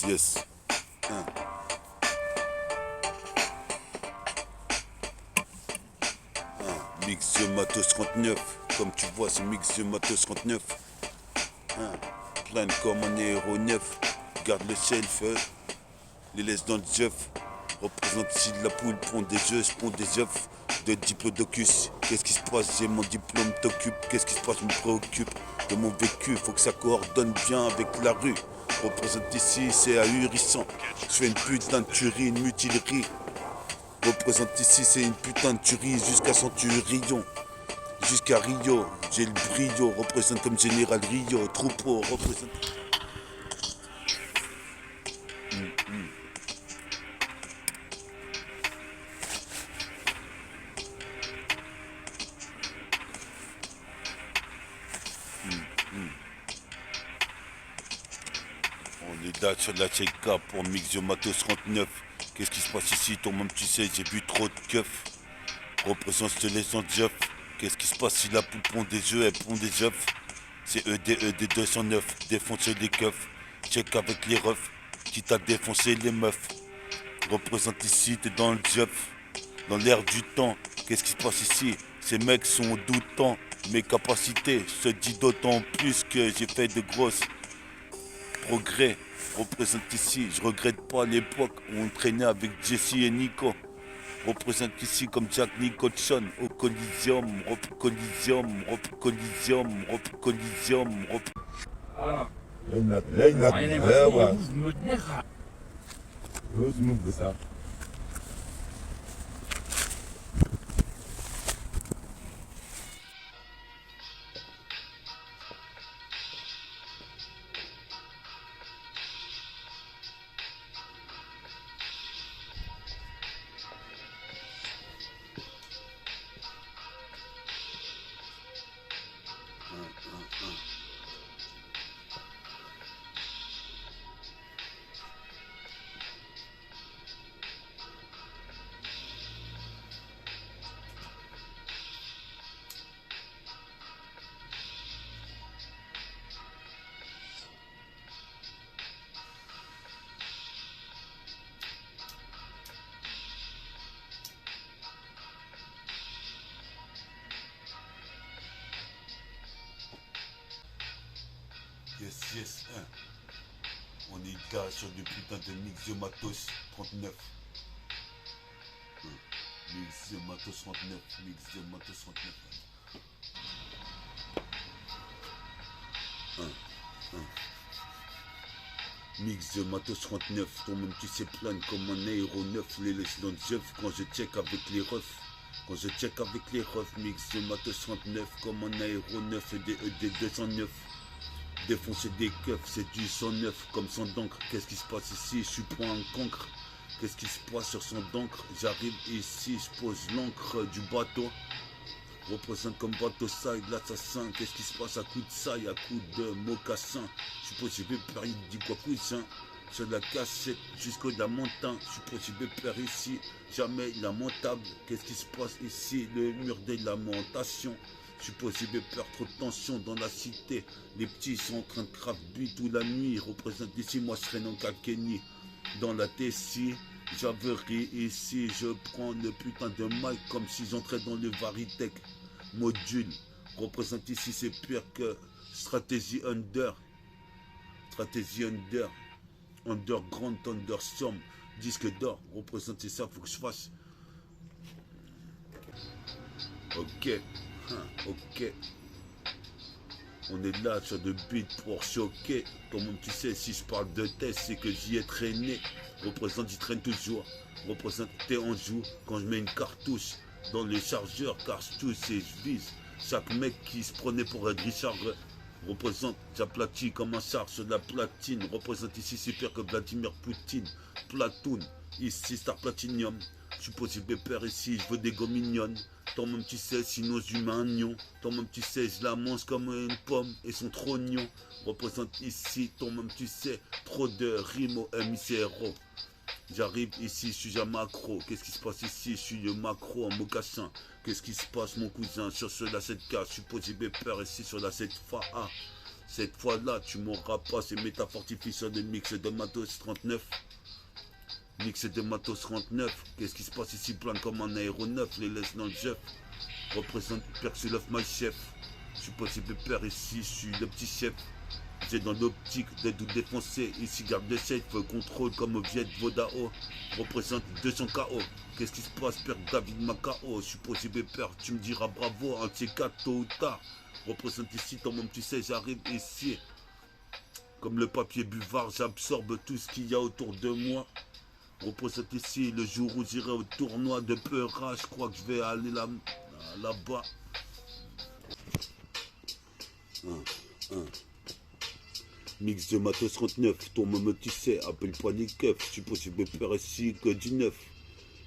Yes, yes. Hein. Mix de Matos 39. Comme tu vois, c'est Mix de Matos 39. Hein. Plein comme un héros neuf. Garde le self. Les laisse dans le jeuf. Représente ici de la poule, pond des œufs, je pond des œufs. De diplodocus. Qu'est-ce qui se passe? J'ai mon diplôme, t'occupe. Qu'est-ce qui se passe? Je me préoccupe de mon vécu. Faut que ça coordonne bien avec la rue. Représente ici, c'est ahurissant. Je fais une putain de tuerie, une mutilerie. Représente ici, c'est une putain de tuerie jusqu'à Centurion. Jusqu'à Rio, j'ai le brio. Représente comme Général Rio. Troupeau, représente. On est là sur la check-up pour Mix de Matos 39. Qu'est-ce qui se passe ici? Toi-même tu sais, j'ai bu trop de keufs. Représente, je te laisse en jeff. Qu'est-ce qui se passe si la poule pond des œufs, elle pond des œufs? C'est ED 209, défoncer les keufs. Check avec les refs, qui t'a défoncé les meufs. Représente ici, t'es dans le jeff. Dans l'air du temps, qu'est-ce qui se passe ici? Ces mecs sont doutants. Mes capacités se dit d'autant plus que j'ai fait de grosses progrès. Représente ici, je regrette pas l'époque où on traînait avec Jesse et Nico. Représente ici comme Jack Nicholson au Coliseum, Coliseum, Coliseum, Coliseum, Yes, yes, hein. On est là sur le putain de Mix de Matos 39. Mix de Matos 39, Mix de Matos 39. Mix de Matos 39, toi-même tu sais plane comme un aéronef, les laisse dans le jeff quand je check avec les refs. Quand je check avec les refs, Mix de Matos 39 comme un aéronef des 209. Défoncer des keufs, c'est du 109 comme son d'encre. Qu'est-ce qui se passe ici? Je suis point un cancre. Qu'est-ce qui se passe sur son d'encre? J'arrive ici, je pose l'encre du bateau. Représente comme bateau side l'assassin. Qu'est-ce qui se passe à coup de saille, à coup de mocassin? Je suis possible père, il dit quoi cousin? Sur la cassette jusqu'au lamentin. Je suis possible père ici, jamais lamentable. Qu'est-ce qui se passe ici? Le mur des lamentations. Je suis possible peur, trop de tension dans la cité. Les petits sont en train de craft but toute la nuit. Représente ici, moi je serai dans Kakeni. Dans la Tessie, j'averie ici. Je prends le putain de mic comme si j'entrais dans le Varitech. Module. Représente ici, c'est pire que stratégie under. Stratégie under. Underground, Thunderstorm. Disque d'or. Représente ça, faut que je fasse. Ok. Ok. On est là sur le beat pour choquer. Comme tu sais, si je parle de test, c'est que j'y ai traîné. Représente, j'y traîne toujours. Représente, t'es en joue. Quand je mets une cartouche dans le chargeur, car je touche et je vise. Chaque mec qui se prenait pour être Richard représente, j'aplatis comme un char sur la platine. Représente ici, c'est pire que Vladimir Poutine. Platoon, ici, Star Platinium. Je suis possible père ici, je veux des gommes mignonnes. Toi-même tu sais, sinon je lui mets un nion. Toi-même tu sais, je la mange comme une pomme et son trognon. Représente ici, toi-même tu sais, trop de rimes au MICRO. J'arrive ici, je suis jamais accro. Qu'est-ce qui se passe ici? Je suis le macro en mocassin. Qu'est-ce qui se passe mon cousin sur ce la 7K? Je suis possible peur ici sur la 7FA. Cette fois-là, tu m'auras pas, c'est métafortifie sur le mix de Matos 39. Mix de Matos 39. Qu'est-ce qui se passe ici? Plein comme un aéronef, les laisse dans le jef. Représente Persulov, my chef. Je suis possible père ici, je suis le petit chef. J'ai dans l'optique de tout défoncer. Ici, garde le safe, contrôle comme Viet Vodao. Représente 200 KO. Qu'est-ce qui se passe, père David Macao? Je suis possible père, tu me diras bravo, un de ces quatre tôt ou tard. Représente ici, toi-même tu sais, j'arrive ici. Comme le papier buvard, j'absorbe tout ce qu'il y a autour de moi. Représente ici, le jour où j'irai au tournoi de Peura, je crois que je vais aller là-bas. Mix de Matos 39, ton moment tu sais, appelle-toi les keufs, je suis possible faire ici que du neuf.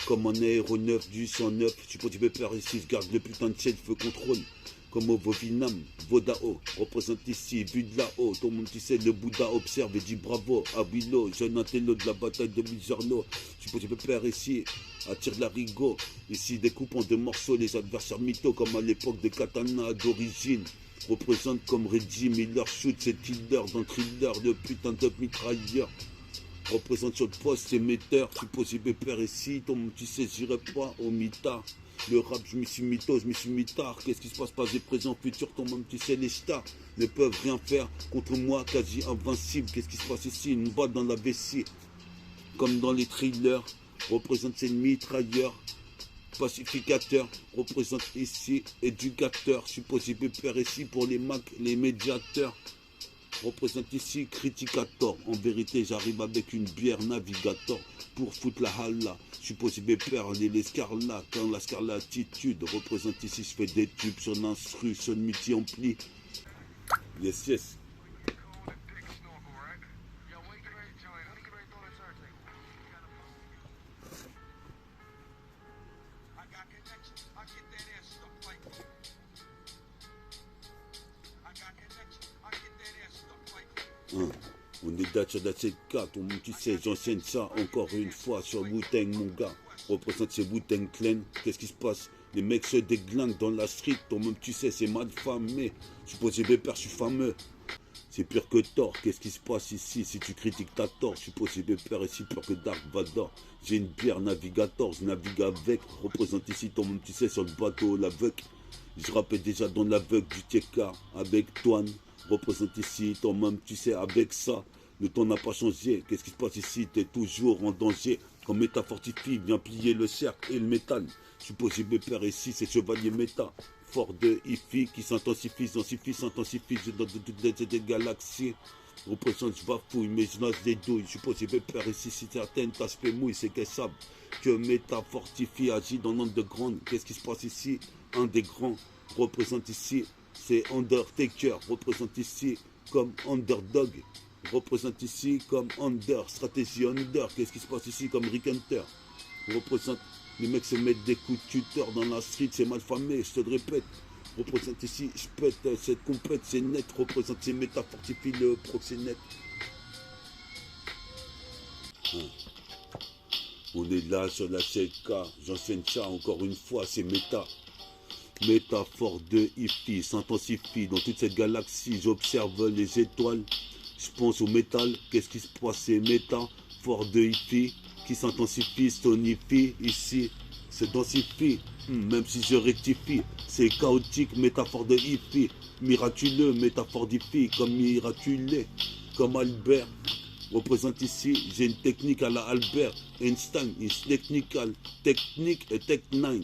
Comme un aéronef du 109, je suis possible faire ici, je garde le putain de chef, feu contrôle. Comme au Vovinam, Vodao, représente ici, vu de là-haut, ton monde tu sais, le Bouddha observe et dit bravo, Abilo, jeune intello de la bataille de Mizerno, je suis possible faire ici, attire la rigo, ici découpant de morceaux les adversaires mythos, comme à l'époque de Katana d'origine. Représente comme Reggie Miller Shoot, c'est Killer dans Thriller, le putain de mitrailleur. Représente sur le poste, c'est Metteur, je suis possible père ici, ton tu sais, j'irai pas au mitard. Le rap, je me suis mytho, je me suis mitard. Qu'est-ce qui se passe, passé, présent, futur, ton même tu sais, les stars ne peuvent rien faire contre moi, quasi invincible. Qu'est-ce qui se passe ici? Une balle dans la vessie, comme dans les thrillers. Représente c'est mitrailleur. Pacificateur, représente ici, éducateur, je suis possible père ici pour les Macs, les médiateurs. Représente ici, criticator, en vérité j'arrive avec une bière navigator pour foutre la halla. Je suis possible père les scarlats, quand la scarlatitude représente ici, je fais des tubes sur l'instru, sur le multi-ampli. Yes, yes. On est date sur la 7-4, tu sais, j'enseigne ça encore une fois sur Wu-Tang, mon gars. Représente ces Wu-Tang Clan, qu'est-ce qui se passe? Les mecs se déglinguent dans la street, toi-même tu sais, c'est mal famé. Je suis possible père, je suis fameux. C'est pire que tort, qu'est-ce qui se passe ici? Si tu critiques, t'as tort. Je suis possible père ici, pire que Dark Vador. J'ai une bière navigator, je navigue avec. Représente ici, toi-même tu sais, sur le bateau, l'aveugle. Je rappelle déjà dans l'aveugle du TK avec Toine. Représente ici, toi-même tu sais, avec ça. Le temps n'a pas changé. Qu'est-ce qui se passe ici? T'es toujours en danger. Comme métafortifie, viens plier le cercle et le métal. Je suis possible père ici, c'est chevalier méta. Fort de IFI qui s'intensifie, s'intensifie dans toutes les galaxies. Représente, je bafouille, mais je lance des douilles. Je suis possible père ici, si certaines t'aspect mouille, c'est qu'elles savent que métafortifie agit dans l'underground. Qu'est-ce qui se passe ici? Un des grands représente ici, c'est Undertaker. Représente ici comme underdog. Représente ici comme under, stratégie under. Qu'est-ce qui se passe ici comme Rick Hunter? Représente, les mecs se mettent des coups de tuteur dans la street, c'est mal famé, je te le répète. Représente ici, je pète cette compète, c'est net. Représente, c'est métafortifie le proxénète. On est là sur la CK, j'enseigne ça encore une fois, c'est méta. Métaphore de IFI s'intensifie dans toute cette galaxie, j'observe les étoiles. Je pense au métal, qu'est-ce qui se passe? C'est métaphore de IFI qui s'intensifie, sonifie, ici, se densifie, même si je rectifie, c'est chaotique, métaphore de IFI, miraculeux, métaphore d'IFI, comme miraculé, comme Albert, représente ici, j'ai une technique à la Albert Einstein, is technical, technique et tech 9.